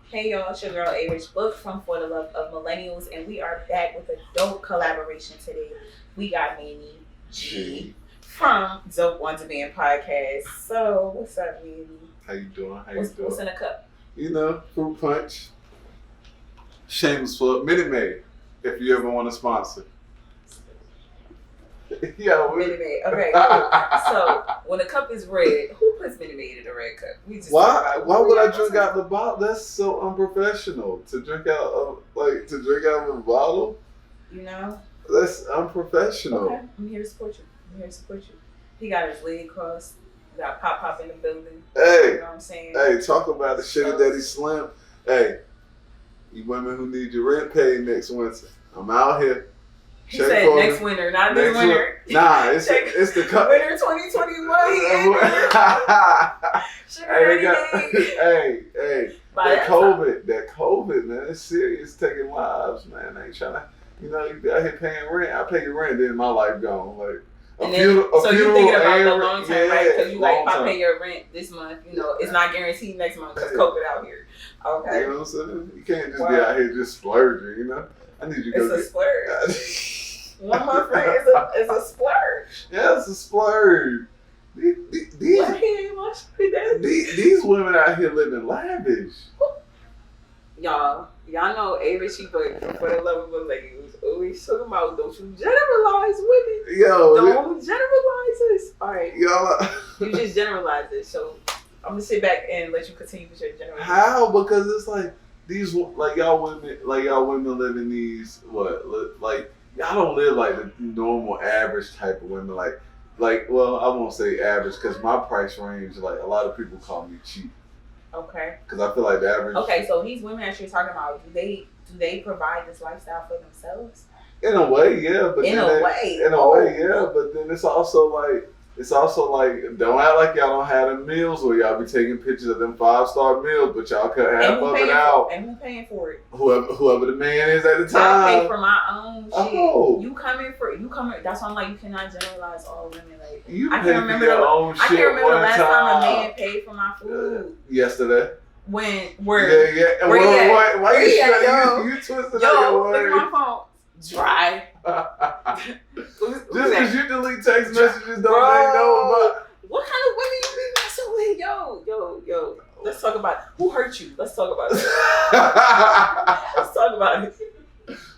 Hey y'all, it's your girl A Rich Book from For the Love of Millennials, and we are back with a dope collaboration today. We got Manny G from Dope On Demand Podcast. So, what's up, Manny? How you doing? What's in a cup? You know, fruit punch. Shameless plug. Minute Maid, if you ever want to sponsor. Yo, Minute Maid. Okay, cool. So, when a cup is red, who puts Minute Maid in a red cup? Why would I drink out the bottle? That's so unprofessional. To drink out of a bottle? You know? That's unprofessional. Okay, I'm here to support you. He got his leg crossed. We got Pop in the building. Hey. You know what I'm saying? Hey, talk about the Sugar Daddy Slim. Hey, you women who need your rent paid next winter, I'm out here. He said next winter, not this winter. Nah, it's the winter 2021. Hey, that COVID, man, it's serious, taking lives, man. I ain't trying to, you out here paying rent. I pay your rent, then my life gone. Like so you're thinking about the long term, right? Because if I pay your rent this month, it's not guaranteed next month because COVID out here. Okay. You know what I'm saying? You can't just be out here just splurging, I need you to go. It's a splurge. One month rent is a splurge. Yeah, it's a splurge. These women out here living lavish. Y'all know A Richie, but For the Love of Millennials, always talking about don't you generalize women. Don't generalize us. All right. Y'all, you just generalize it. So I'm gonna sit back and let you continue with your generalization. How? Because it's like these, y'all women live in these y'all don't live like the normal average type of women. Well, I won't say average because my price range, a lot of people call me cheap. Okay. Because I feel like the average. Okay, so these women that you're talking about, do they provide this lifestyle for themselves? In a way, yeah. But but then it's also like don't act like y'all don't have them meals where y'all be taking pictures of them 5-star meals, but y'all cut half of it out. And who paying for it? Whoever the man is at the time. I pay for my own shit. Oh. You coming. That's why I'm like, you cannot generalize all women. Like, I can't remember the last time a man paid for my food. Yesterday. Where why you twisted up your word? Look at my phone. Dry. Just because you delete text messages don't they know about. What kind of women you be messing with? Yo. Let's talk about it. Who hurt you? Let's talk about it. Let's talk about it.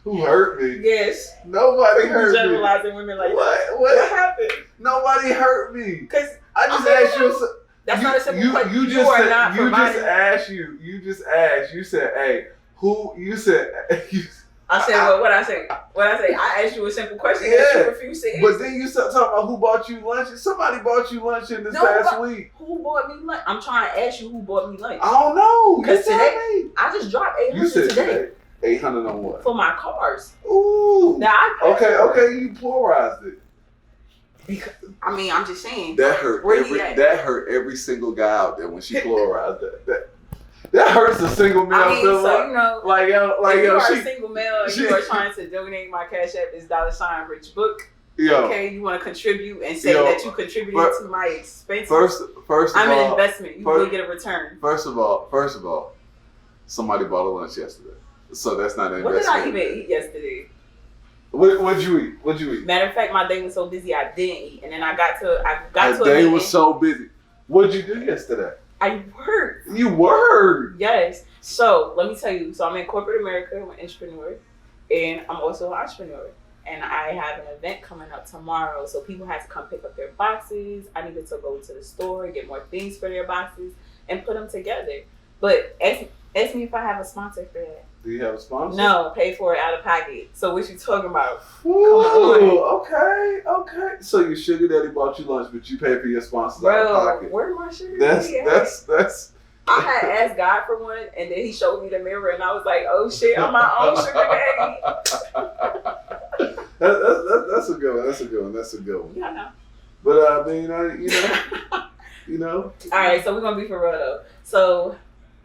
Who hurt me? Yes. Nobody hurt me. Generalizing women like what? What happened? Nobody hurt me. Because I just asked you. That's not a simple question. You just asked. You said, hey, who? You said. I said, what I say? I asked you a simple question that you refused to answer. But then you start talking about who bought you lunch. Somebody bought you lunch in this past week. Who bought me lunch? I'm trying to ask you who bought me lunch. I don't know. Because today, I just dropped $800 today. 800 on what? For my cars. Ooh. Now okay, you polarized it. Because, I'm just saying. That hurt every single guy out there when she polarized that. That hurts a single male. If you are a single male and you are trying to donate, my Cash App is $Rich Book. Okay, you want to contribute and say that you contributed to my expenses. First of I'm all, an investment. You will get a return. First of all, somebody bought a lunch yesterday, so that's not an investment. What did I even eat yesterday? What'd you eat? Matter of fact, my day was so busy I didn't eat, and then I got to. My day was so busy. What'd you do yesterday? I worked. You worked? Yes. So let me tell you. So I'm in corporate America. I'm an entrepreneur, and I'm also an entrepreneur. And I have an event coming up tomorrow. So people have to come pick up their boxes. I needed to go to the store, get more things for their boxes, and put them together. But ask me if I have a sponsor for that. Do you have a sponsor? No, pay for it out of pocket. So what you talking about? Ooh, okay. So your sugar daddy bought you lunch, but you paid for your sponsors out of pocket. Where's my sugar daddy? That's. I had asked God for one, and then He showed me the mirror, and I was like, "Oh shit, I'm my own sugar daddy." That's a good one. Yeah, I know. But All right, so we're gonna be for real though. So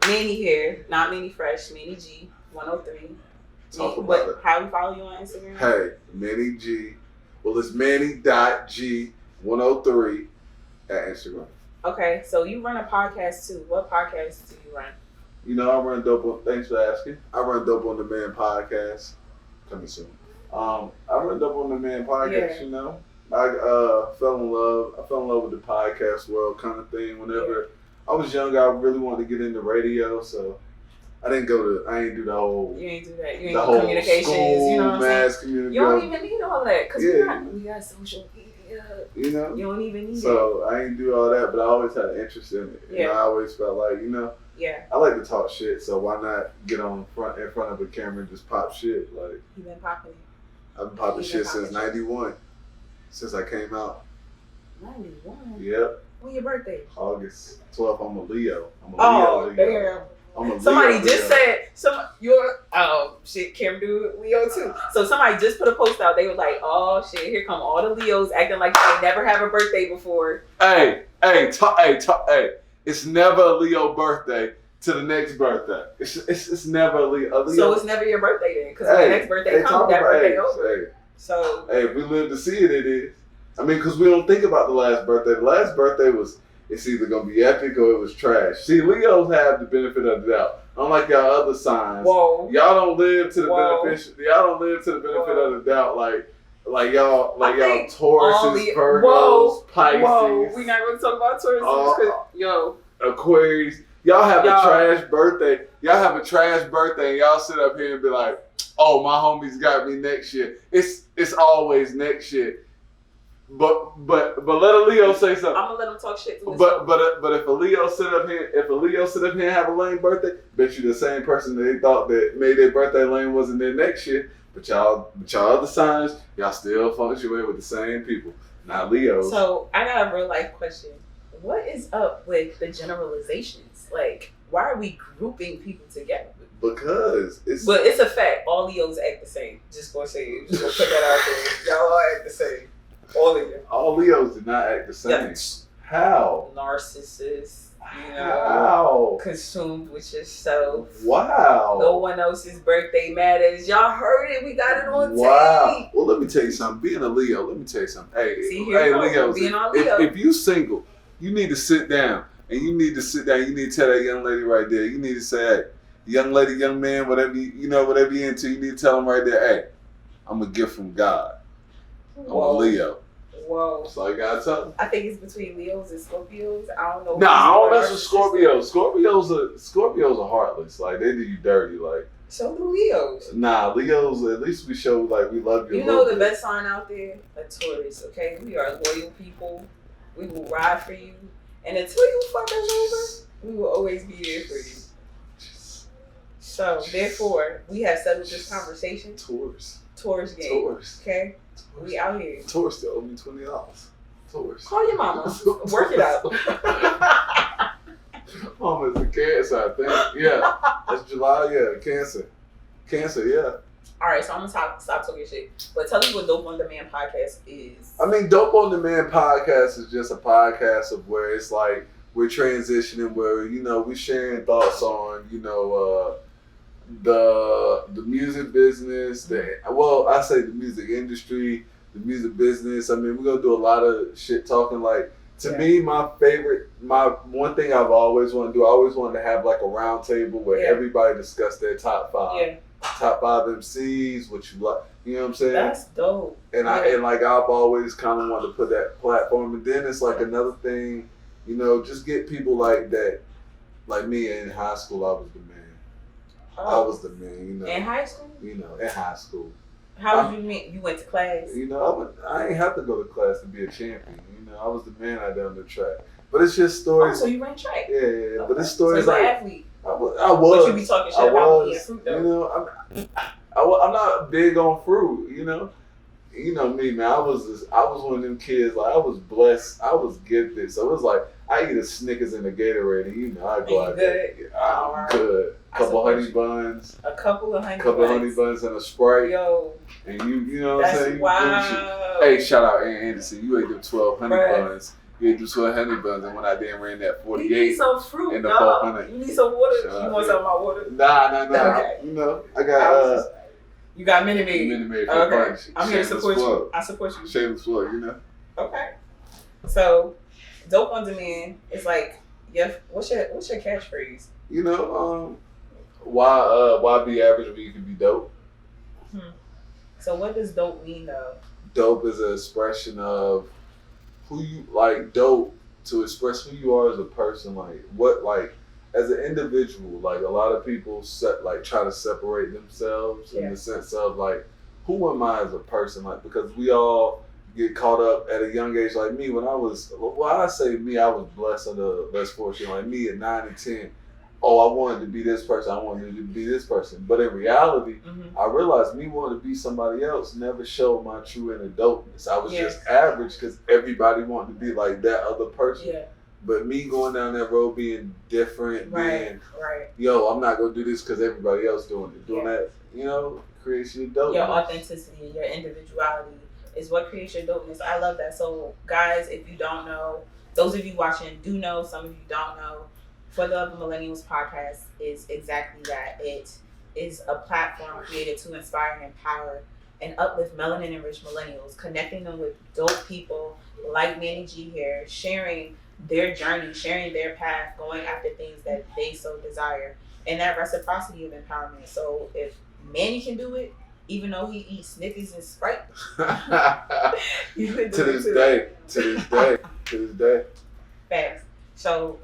Manny here, not Manny Fresh, Manny G, 103. Talk about it. How we follow you on Instagram? Hey, Manny G. Well, it's Manny.G103 at Instagram. Okay, so you run a podcast too. What podcast do you run? You know, I run Dope on. Thanks for asking. I run Dope on the Man podcast. Coming soon. I run Dope on the Man podcast. Yeah. You know, I fell in love. I fell in love with the podcast world, kind of thing. Whenever I was younger, I really wanted to get into radio, so I didn't do the whole. You ain't do that. You ain't do communications. School, you know what I'm mass saying? communication. You don't even need all that because we got social media. You know, you don't even need it. So I ain't do all that, but I always had an interest in it. And I always felt like, you know, I like to talk shit. So why not get in front of a camera and just pop shit? Like you been popping. I've been popping shit since '91, since I came out. 91. Yep. When your birthday? August 12th. I'm a Leo. Damn. Somebody just said Kim do Leo too. So somebody just put a post out. They were like, "Oh shit, here come all the Leos acting like they never have a birthday before." Hey! It's never a Leo birthday to the next birthday. It's never a Leo. So it's never your birthday then, because when the next birthday comes, that birthday over. So if we live to see it, it is. I mean, because we don't think about the last birthday. The last birthday it's either gonna be epic or it was trash. See, Leos have the benefit of the doubt. Unlike y'all other signs, y'all don't live to the benefit. Y'all don't live to the benefit of the doubt. Like y'all Tauruses, Virgos, Pisces. Whoa, we not gonna talk about Tauruses because Aquarius. Y'all have a trash birthday. Y'all have a trash birthday, and y'all sit up here and be like, "Oh, my homies got me next year." It's always next year. But let a Leo say something. I'm gonna let him talk shit to us. But if a Leo sit up here and have a lame birthday, bet you the same person that they thought that made their birthday lame wasn't there next year. But y'all other signs, y'all still fluctuate with the same people. Not Leos. So I got a real life question. What is up with the generalizations? Like, why are we grouping people together? Because it's a fact. All Leos act the same. Just gonna say it. Just gonna put that out there. Y'all all act the same. All of you. All Leos do not act the same. Yeah. How? Narcissists. How? Consumed with yourself. Wow. No one else's birthday matters. Y'all heard it. We got it on tape. Well, let me tell you something. Being a Leo, let me tell you something. Hey, Leos. Being on Leo. If you single, you need to sit down. And you need to tell that young lady right there. You need to say, hey, young lady, young man, whatever whatever you're into, you need to tell them right there, hey, I'm a gift from God. I'm a Leo. Whoa. That's all you gotta tell them. I think it's between Leos and Scorpios. I don't know. Nah, I don't mess with Scorpios. Scorpios are heartless. Like, they do you dirty. Like, so do Leos. Nah, Leos, at least we show, like, we love you. You know the best sign out there? A Taurus, okay? We are loyal people. We will ride for you. And until you fuck us over, we will always be there for you. So, therefore, we have settled this conversation. Taurus game. Taurus. Okay? We out here. Taurus still owe me $20. Taurus. Call your mama. Work it out. Mama's a Cancer, I think. Yeah. That's July, yeah. Cancer, yeah. Alright, so I'm gonna stop talking shit. But tell me what Dope on Demand podcast is. I mean, Dope on Demand podcast is just a podcast of where it's like we're transitioning where, we're sharing thoughts on, the music business, I say the music industry, the music business. I mean, we're gonna do a lot of shit talking. Like, to me, my one thing I've always wanted to do, I always wanted to have like a round table where everybody discuss their top 5. Yeah. Top 5 MCs, what you like, you know what I'm saying? That's dope. And I've always kind of wanted to put that platform. And then it's like another thing, just get people like that, like me in high school. I was the man. I was the man, In high school? In high school. How did you meet? You went to class? I ain't have to go to class to be a champion. I was the man out there on the track. But it's just stories. Oh, so you ran track? Yeah. Okay. But it's stories so like an athlete. I was. But you be talking shit about me and fruit though. I'm not big on fruit. You know me, man. I was one of them kids. Like, I was blessed. I was gifted. So it was like I eat a Snickers and a Gatorade, and I go out there. I'm good. A couple of honey buns and a Sprite. Yo. And you know what I'm saying? Wow. Hey, shout out Aaron Anderson. You ate them 12 honey buns. You ate them 12 honey buns and went out there and ran that 48. You need some fruit, and the 400. You need some water. You want some of my water? Nah. Okay. I got You got Minute Maid. Minute Maid for Okay. brunch. I'm here to support you. I support you. Shameless plug, you know? Okay. So, dope on demand is like, what's your catchphrase? You know, why be average when you can be dope? So what does dope mean though? Dope is an expression of who you like. Dope to express who you are as a person. Like what, like as an individual. Like a lot of people try to separate themselves in the sense of like, who am I as a person? Like because we all get caught up at a young age. Like me, when I was, I say me, I was blessed or the less fortunate. Like me at 9 and 10. Oh, I wanted to be this person. I wanted to be this person. But in reality, I realized me wanting to be somebody else never showed my true inner dopeness. I was just average because everybody wanted to be like that other person. Yeah. But me going down that road being different, being, yo, I'm not going to do this because everybody else doing it. Doing that, you know, creates your dopeness. Your authenticity, your individuality is what creates your dopeness. I love that. So, guys, if you don't know, those of you watching do know, some of you don't know, For the Millennials podcast is exactly that. It is a platform created to inspire and empower and uplift melanin-enriched millennials, connecting them with dope people like Manny G here, sharing their journey, sharing their path, going after things that they so desire, and that reciprocity of empowerment. So if Manny can do it, even though he eats Snickers and Sprite, you can do it to this day. Facts. So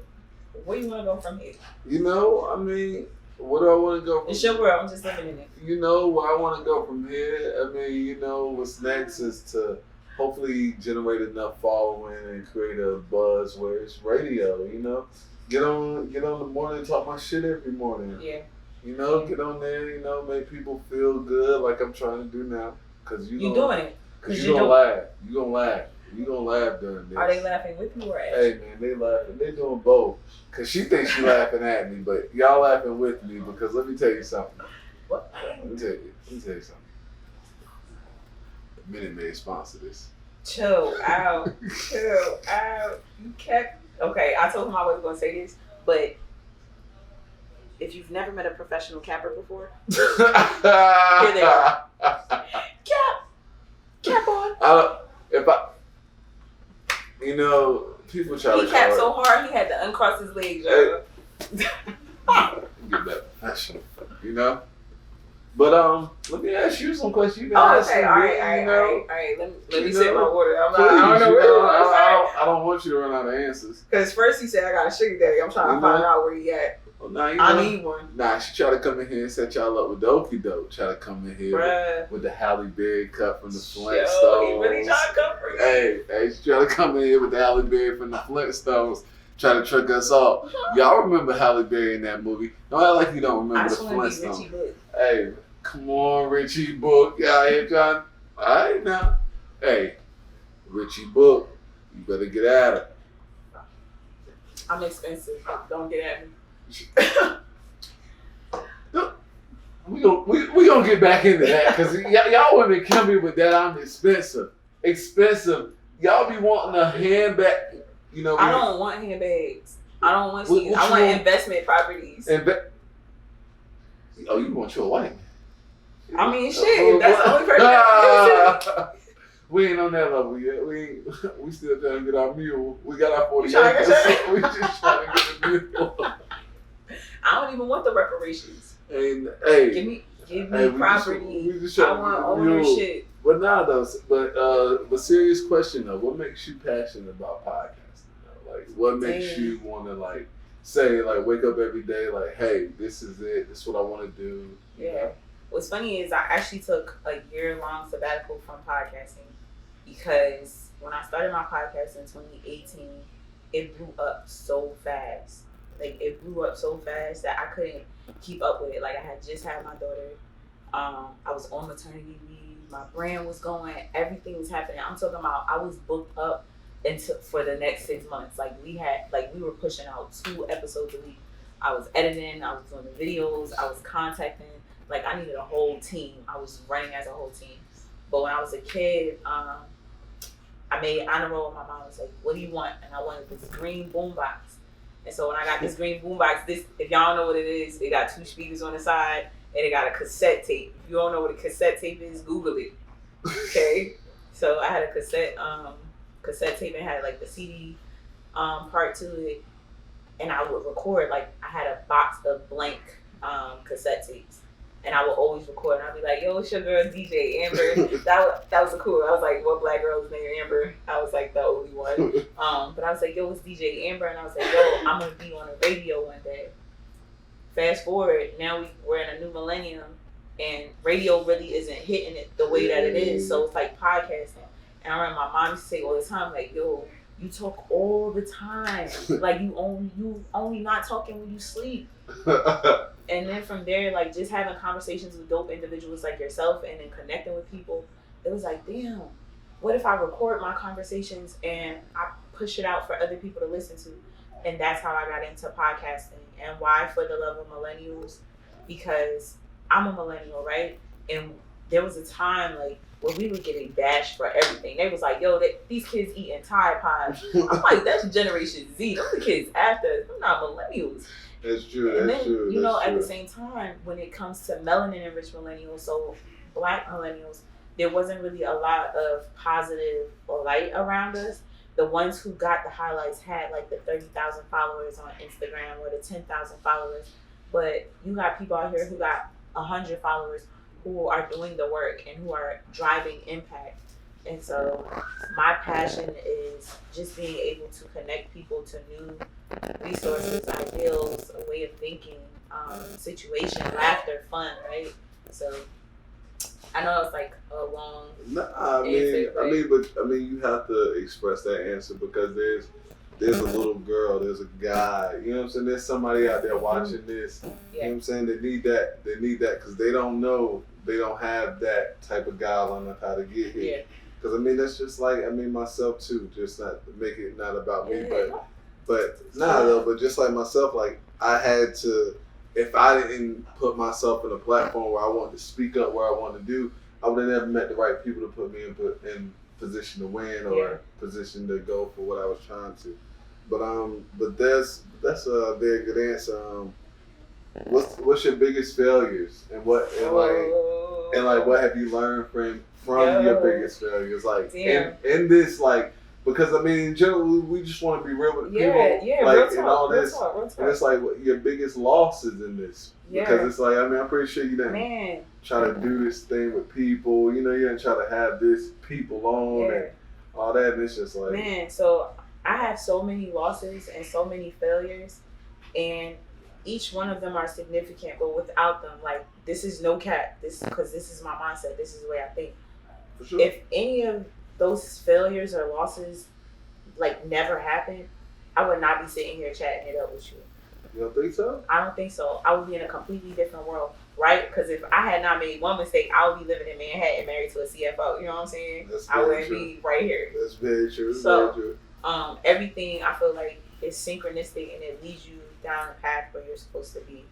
where you want to go from here? You know, I mean, where do I want to go from It's your world. I'm just living in it. You know, where I want to go from here, I mean, you know, what's next is to hopefully generate enough following and create a buzz where it's radio, you know? Get on the morning and talk my shit every morning. Yeah. You know, get on there, you know, make people feel good like I'm trying to do now. Cause you're doing it. Cause you're gonna laugh. You're gonna laugh. You're gonna laugh during this. Are they laughing with you or at you? Hey man, they laughing. They doing both. Cause she thinks she laughing at me, but y'all laughing with me because let me tell you something. What? Let me tell you something. Minute Maid sponsor this. Chill out. Chill out. You kept... Okay, I told him I wasn't going to say this, but if you've never met a professional capper before, here they are. Cap on. You know, people try to... He capped so hard, he had to uncross his legs. Get that professional, you know? But let me ask you some questions. Okay, all right. Let me sip my water. I don't know. I don't want you to run out of answers. Because first he said I got a sugar daddy. I'm trying to find out where he at. Well, I need one. Nah, she tried to come in here and set y'all up with the okie doke. Try to come in here with the Halle Berry cut from the Flintstones. He really trying to come for you. Hey, she tried to come in here with the Halle Berry from the Flintstones. Try to trick us off. Y'all remember Halle Berry in that movie? Don't act like you don't remember the Flintstones. Hey. Come on, Richie Book. Y'all here trying. All right now. Hey, Richie Book, you better get at it. I'm expensive. Don't get at me. We gonna get back into that because y'all women kill me with that. I'm expensive. Y'all be wanting a handbag. You know. I don't want handbags. I don't want you. I want investment properties. Oh, you want your white man. I mean, shit. That's the only person that can do it. We ain't on that level yet. We still trying to get our mule. We got our 40 acres. We just trying to get the mule. I don't even want the reparations. And hey, give me property. I want ownership. But nah, though. But serious question though. What makes you passionate about podcasting? Though? Like, what makes you want to like say like wake up every day like, hey, this is it. This is what I want to do. Yeah. You know? What's funny is I actually took a year-long sabbatical from podcasting because when I started my podcast in 2018, it blew up so fast. Like, it blew up so fast that I couldn't keep up with it. Like, I had just had my daughter. I was on maternity leave. My brand was going. Everything was happening. I'm talking about I was booked up for the next 6 months. Like, we were pushing out 2 episodes a week. I was editing. I was doing the videos. I was contacting. Like, I needed a whole team. I was running as a whole team. But when I was a kid, I made honor roll. My mom was like, what do you want? And I wanted this green boombox. And so when I got this green boombox, if y'all don't know what it is, it got 2 speakers on the side, and it got a cassette tape. If you don't know what a cassette tape is, Google it. Okay, so I had a cassette tape and had like the CD part to it, and I would record. Like I had a box of blank cassette tapes, and I would always record. And I'd be like, "Yo, it's your girl DJ Amber." that was cool. I was like, "What black girl is named Amber?" I was like the only one. But I was like, "Yo, it's DJ Amber," and I was like, "Yo, I'm gonna be on the radio one day." Fast forward, now we're in a new millennium, and radio really isn't hitting it the way that it is. So it's like podcasting. And I remember my mom used to say all the time, like, "Yo, you talk all the time. Like you only not talking when you sleep." And then from there, like just having conversations with dope individuals like yourself, and then connecting with people, it was like, damn, what if I record my conversations and I push it out for other people to listen to? And that's how I got into podcasting. And why For the Love of Millennials? Because I'm a millennial, right? And there was a time like where we were getting bashed for everything. They was like, "Yo, these kids eating Tide Pods." I'm like, that's Generation Z. Those are kids after us. They're not millennials. That's true. And that's then, true. you know, that's at true. the same time, when it comes to melanin enriched millennials, so black millennials, there wasn't really a lot of positive light around us. The ones who got the highlights had like the 30,000 followers on Instagram or the 10,000 followers. But you got people out here who got 100 followers who are doing the work and who are driving impact. And so my passion is just being able to connect people to new resources, ideals, a way of thinking, situation, laughter, fun, right? So I know it's like a long answer, but you have to express that answer because there's a little girl, there's a guy, you know what I'm saying? There's somebody out there watching this, you know what I'm saying? They need that because they don't know, they don't have that type of guideline of how to get here. Yeah. Because that's just like, myself too, just not make it not about me, but just like myself, like I had to, if I didn't put myself in a platform where I wanted to speak up, where I wanted to do, I would have never met the right people to put me in position to win or position to go for what I was trying to. But that's a very good answer. What's your biggest failures and what what have you learned from your biggest failures? Like in this, like, because generally we just want to be real with people, like, real talk, and all this, real talk. and it's like what your biggest losses in this, because it's like I'm pretty sure you didn't try to do this thing with people, you didn't try to have this people on and all that, and it's just like So I have so many losses and so many failures, and each one of them are significant, but without them, like, this is no cap, because this is my mindset, this is the way I think. For sure. If any of those failures or losses like never happened, I would not be sitting here chatting it up with you. You don't think so? I don't think so. I would be in a completely different world, right? Because if I had not made one mistake, I would be living in Manhattan married to a CFO. You know what I'm saying? I wouldn't be right here. That's very true. So, very true. Everything I feel like is synchronistic, and it leads you down the path where you're supposed to be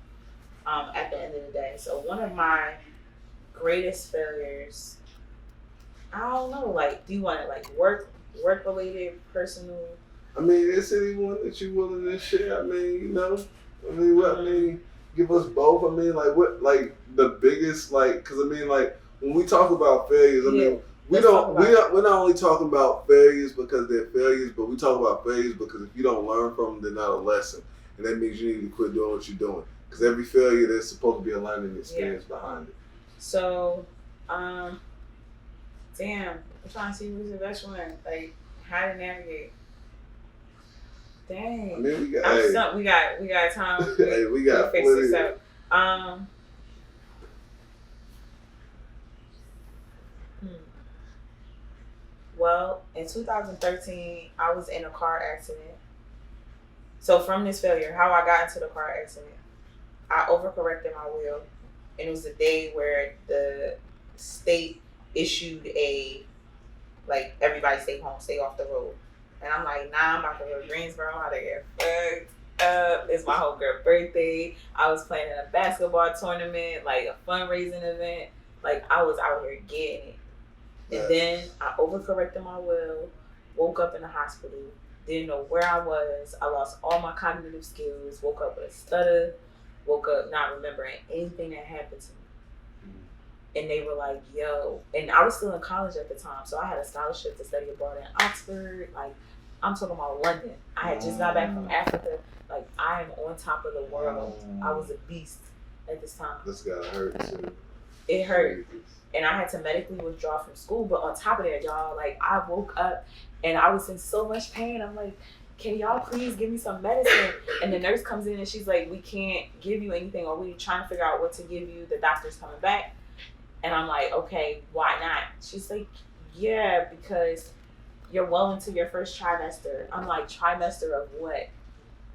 at the end of the day. So one of my greatest failures, I don't know, like, do you want it like work related, personal? It's anyone that you willing to share. Give us both. What, like, the biggest, like, because when we talk about failures, we're not only talking about failures because they're failures, but we talk about failures because if you don't learn from them, they're not a lesson, and that means you need to quit doing what you're doing. Because every failure, there's supposed to be a learning experience behind it. So, damn, I'm trying to see who's the best one. Like, how to navigate. Dang. We got we got time. We got fix this out. Well, in 2013, I was in a car accident. So from this failure, how I got into the car accident, I overcorrected my wheel, and it was the day where the state issued like, everybody stay home, stay off the road. And I'm like, nah, I'm about to go to Greensboro. I'm about to get fucked up. It's my homegirl's birthday. I was playing in a basketball tournament, like a fundraising event. Like, I was out here getting it. And then I overcorrected my wheel, woke up in the hospital, didn't know where I was. I lost all my cognitive skills, woke up with a stutter. woke up not remembering anything that happened to me. And they were like, yo, and I was still in college at the time, so I had a scholarship to study abroad in Oxford. Like, I'm talking about London. I had just got back from Africa. Like, I am on top of the world. I was a beast at this time. This gotta hurt too. It hurt. And I had to medically withdraw from school. But on top of that, y'all, like, I woke up and I was in so much pain. I'm like, can y'all please give me some medicine? And the nurse comes in and she's like, we can't give you anything, or we're trying to figure out what to give you. The doctor's coming back. And I'm like, okay, why not? She's like, yeah, because you're well into your first trimester. I'm like, trimester of what?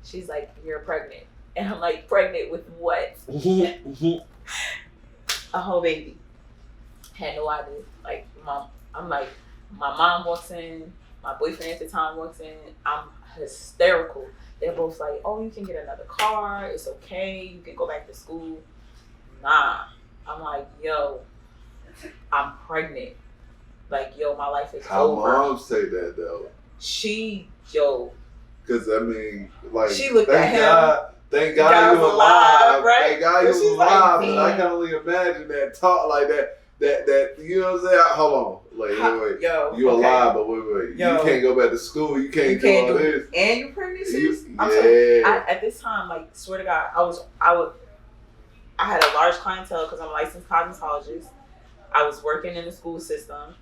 She's like, you're pregnant. And I'm like, pregnant with what? A whole baby. Had no idea. Like, I'm like, my mom walks in, my boyfriend at the time walks in, I'm hysterical. They're both like, oh, you can get another car, it's okay, you can go back to school. Nah. I'm like, yo, I'm pregnant. Like, yo, my life is over. How moms say that though? Because I mean, like, she looked at him. Thank God you alive, right? Thank God you alive. Like, and I can only imagine that talk like that. That you know what I'm saying? Hold on, like wait. Yo, you okay. alive, but wait. Yo. You can't go back to school. You can't do all this. And you pregnant, sis? Yeah. At this time, like, swear to God, I had a large clientele because I'm a licensed cosmetologist. I was working in the school system.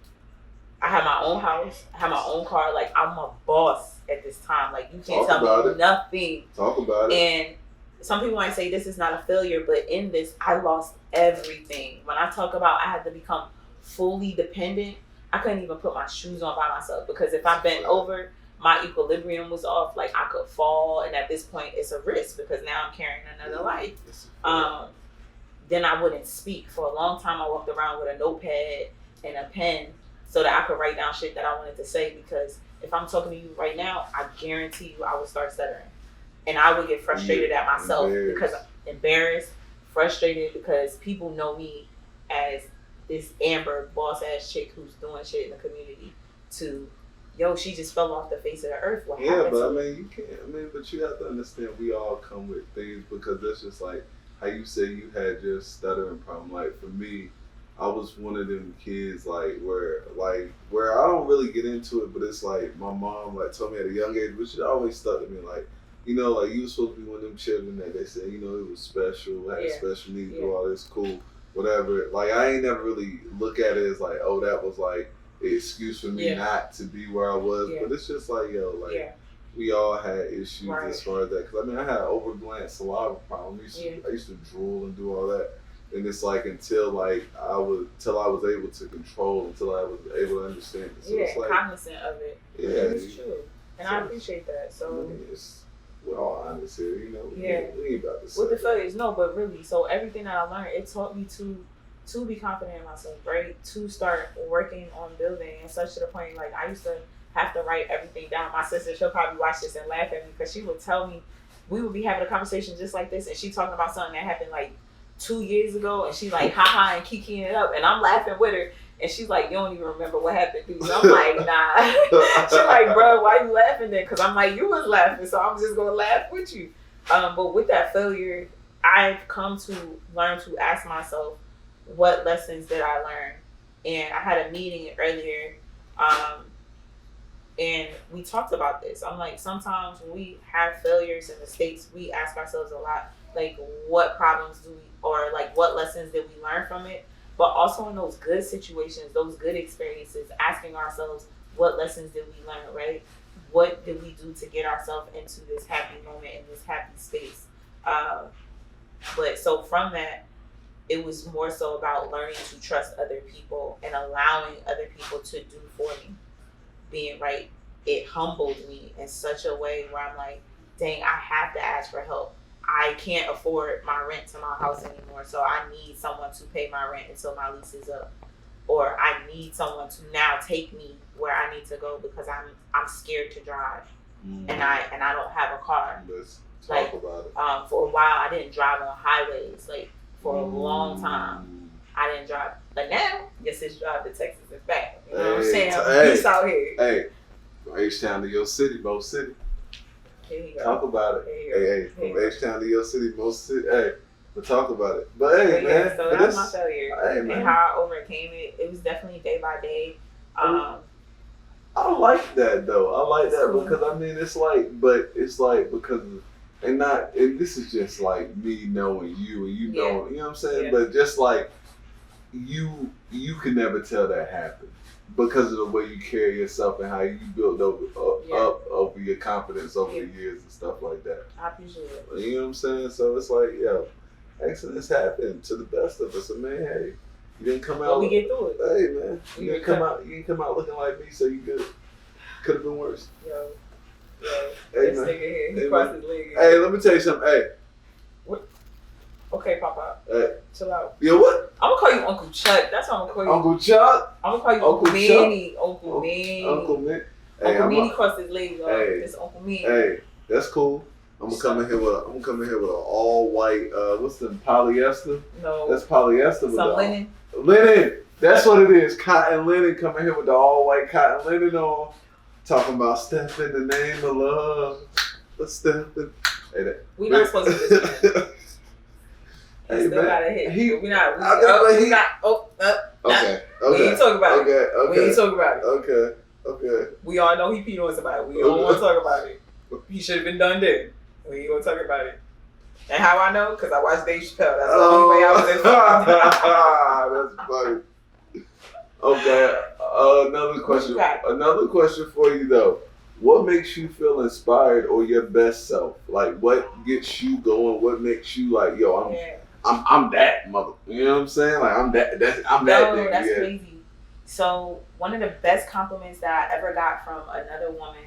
I had my own house. I had my own car. Like, I'm a boss at this time. Like, you can't tell me nothing. Talk about it. And some people might say this is not a failure, but in this, I lost everything. When I talk about I had to become fully dependent, I couldn't even put my shoes on by myself, because if I bent over, my equilibrium was off. Like, I could fall, and at this point, it's a risk because now I'm carrying another life. Then I wouldn't speak. For a long time, I walked around with a notepad and a pen so that I could write down shit that I wanted to say, because if I'm talking to you right now, I guarantee you I would start stuttering. And I would get frustrated at myself because I'm embarrassed, frustrated because people know me as this Amber boss ass chick who's doing shit in the community to, yo, she just fell off the face of the earth. What happened but to I mean, you can't. I mean, but you have to understand, we all come with things, because that's just like how you say you had your stuttering problem. Like, for me, I was one of them kids where I don't really get into it, but it's like my mom like told me at a young age, which it always stuck to me, like, you know, like, you were supposed to be one of them children that they said, you know, it was special, had special needs, do all this, cool, whatever. Like, I ain't never really look at it as like, oh, that was like an excuse for me not to be where I was. But it's just like, yo, like, we all had issues as far as that. Because, I mean, I had overglant saliva problem. I used to drool and do all that. And it's like until I was able to control, until I was able to understand it. So it's like, cognizant of it. Yeah, it's true. And I appreciate that. So we're all honest here, you know. We ain't about to say with the failures, no, but really, so everything that I learned, it taught me to be confident in myself, right? To start working on building, and such to the point, like, I used to have to write everything down. My sister, she'll probably watch this and laugh at me, because she would tell me, we would be having a conversation just like this, and she talking about something that happened like 2 years ago, and she like ha and kikiing it up, and I'm laughing with her, and she's like, you don't even remember what happened, dude. And I'm like, nah. She's like, bro, why you laughing then? Because I'm like, you was laughing, so I'm just gonna laugh with you. But with that failure, I've come to learn to ask myself, what lessons did I learn? And I had a meeting earlier, and we talked about this. I'm like, sometimes when we have failures in the States, we ask ourselves a lot, like, what problems do we, or like, what lessons did we learn from it? But also in those good situations, those good experiences, asking ourselves, what lessons did we learn, right? What did we do to get ourselves into this happy moment, in this happy space? But so from that, it was more so about learning to trust other people and allowing other people to do for me. Being right, it humbled me in such a way where I'm like, dang, I have to ask for help. I can't afford my rent to my house anymore, so I need someone to pay my rent until my lease is up. Or I need someone to now take me where I need to go because I'm scared to drive, and I don't have a car. Let's talk about it. For a while, I didn't drive on highways. Like, for a long time, I didn't drive. But now, your sis drive to Texas and back. You know what I'm saying? Peace out here. Hey, H-Town to your city, Bo City. Here you go. Talk about it. Hey, from H-Town to your city, most city. Hey, we'll talk about it. But hey, yeah, man. so that's my failure. Hey, man. And how I overcame it. It was definitely day by day. I like that though. I like that cool. because I mean, it's like because, and this is just like me knowing you and you know, you know what I'm saying. Yeah. But just like you can never tell that happened because of the way you carry yourself and how you build up over your confidence over the years and stuff like that. I appreciate it. You know what I'm saying? So it's like, accidents happen to the best of us. And man, hey, you didn't come out. But we get through it. Hey man, you didn't come out looking like me, so you good. Could have been worse. Yo, hey, this man. nigga here, he crossed his leg. Hey, let me tell you something. Hey. What? Okay, Papa. Hey. Chill out. Yo, what? I'm gonna call you Uncle Chuck. That's what I'm gonna call you. Uncle Chuck? I'm gonna call you Uncle Manny. Uncle Manny. Uncle Manny. Hey, Uncle Manny crossed his leg, y'all. It's Uncle Manny. Hey, that's cool. I'm gonna come in here with an all white. What's the polyester? No. That's polyester with some linen. Linen. That's what it is. Cotton linen. Coming here with the all white cotton linen on. Talking about step in the name of love. Let's step in. Hey, we not supposed to do this. Hey, still gotta hit. We not. Okay. We ain't talking about it. Okay. We ain't talking about it. Okay. We all know he peed on somebody. We don't want to talk about it. He should have been done then. We ain't gonna talk about it. And how I know? Because I watched Dave Chappelle. That's the only way I was in. That's funny. Okay. Another question for you though. What makes you feel inspired or your best self? Like what gets you going? What makes you like, yo, I'm that mother. You know what I'm saying? Like I'm that nigga. That's crazy. So one of the best compliments that I ever got from another woman,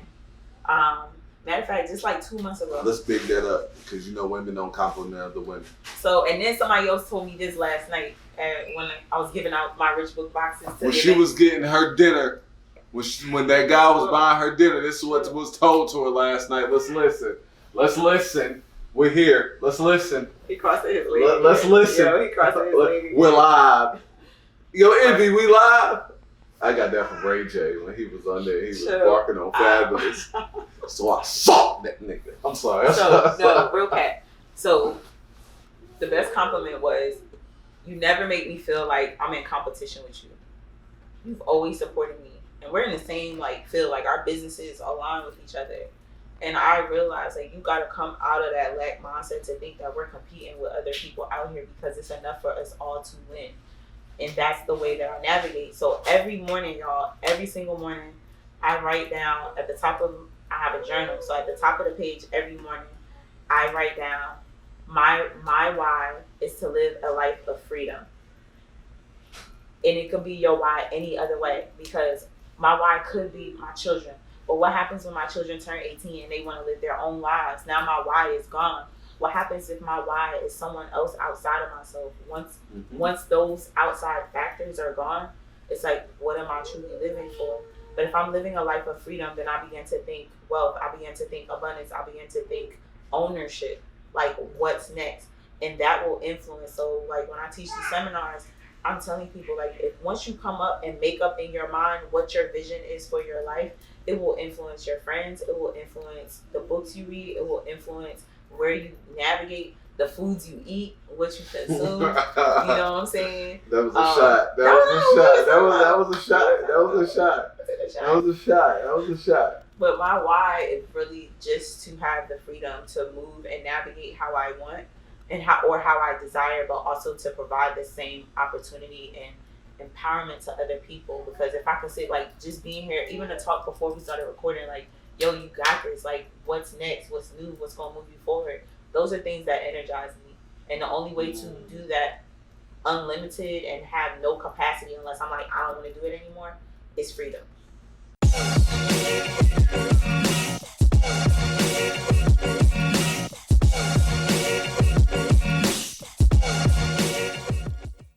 matter of fact, just like 2 months ago. Let's big that up because you know women don't compliment other women. So and then somebody else told me this last night when I was giving out my rich book boxes. When she was getting her dinner, when that guy was buying her dinner, this is what was told to her last night. Let's listen. We're here. Let's listen. He crossed his leg. Let's listen. Yo, he crossed his leg. We're live. Yo, Envy, we live. I got that from Ray J when he was on there. He was barking on Fabulous. So I saw that nigga. I'm sorry. So, no, real cat. So the best compliment was, you never make me feel like I'm in competition with you. You've always supported me. And we're in the same field, our businesses align with each other. And I realized you gotta come out of that lack mindset to think that we're competing with other people out here because it's enough for us all to win. And that's the way that I navigate. So every morning, y'all, every single morning, I write down I have a journal. So at the top of the page every morning, I write down my why is to live a life of freedom. And it could be your why any other way because my why could be my children. But what happens when my children turn 18 and they want to live their own lives? Now my why is gone. What happens if my why is someone else outside of myself? Once those outside factors are gone, it's what am I truly living for? But if I'm living a life of freedom, then I begin to think wealth. I begin to think abundance. I begin to think ownership. What's next? And that will influence. So when I teach these seminars, I'm telling people if once you come up and make up in your mind what your vision is for your life, it will influence your friends. It will influence the books you read. It will influence where you navigate, the foods you eat, what you consume. You know what I'm saying? That was a shot. That was a shot. But my why is really just to have the freedom to move and navigate how I want and how I desire, but also to provide the same opportunity and empowerment to other people. Because if I could say just being here, even to talk before we started recording, yo, you got this. What's next? What's new? What's going to move you forward? Those are things that energize me. And the only way to do that unlimited and have no capacity unless I'm I don't want to do it anymore is freedom.